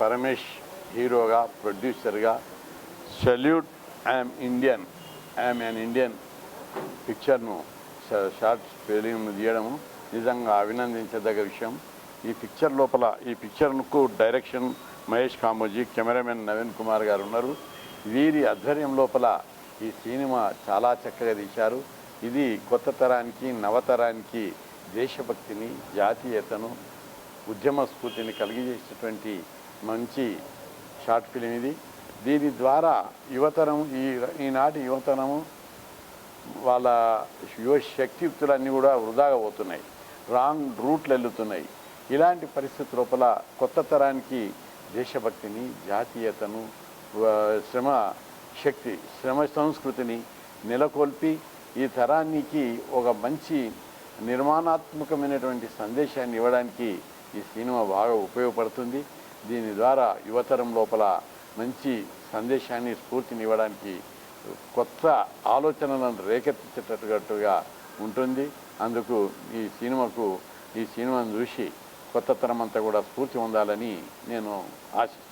పరమేష్ హీరోగా ప్రొడ్యూసర్గా salute I am an Indian పిక్చర్ను షార్ట్ ఫిలింను తీయడము నిజంగా అభినందించదగ్గ విషయం. ఈ పిక్చర్కు డైరెక్షన్ మహేష్ కామోజీ, కెమెరామెన్ నవీన్ కుమార్ గారు ఉన్నారు. వీరి ఆధ్వర్యం లోపల ఈ సినిమా చాలా చక్కగా తీశారు. ఇది కొత్త తరానికి నవతరానికి దేశభక్తిని, జాతీయతను, ఉద్యమ స్ఫూర్తిని కలిగజేసేటువంటి మంచి షార్ట్ ఫిలిం ఇది. దీని ద్వారా యువతరం ఈనాటి యువతరము వాళ్ళ శక్తియుక్తులన్నీ కూడా వృధాగా పోతున్నాయి, రాంగ్ రూట్లు వెళ్తున్నాయి. ఇలాంటి పరిస్థితి లోపల కొత్త తరానికి దేశభక్తిని, జాతీయతను, శ్రమ సంస్కృతిని నెలకొల్పి ఈ తరానికి ఒక మంచి నిర్మాణాత్మకమైనటువంటి సందేశాన్ని ఇవ్వడానికి ఈ సినిమా బాగా ఉపయోగపడుతుంది. దీని ద్వారా యువతరం లోపల మంచి సందేశాన్ని, స్ఫూర్తిని ఇవ్వడానికి, కొత్త ఆలోచనలను రేకెత్తించేటట్టుగా ఉంటుంది. అందుకు ఈ సినిమాను చూసి కొత్త తరం అంతా కూడా స్ఫూర్తి పొందాలని నేను ఆశిస్తున్నాను.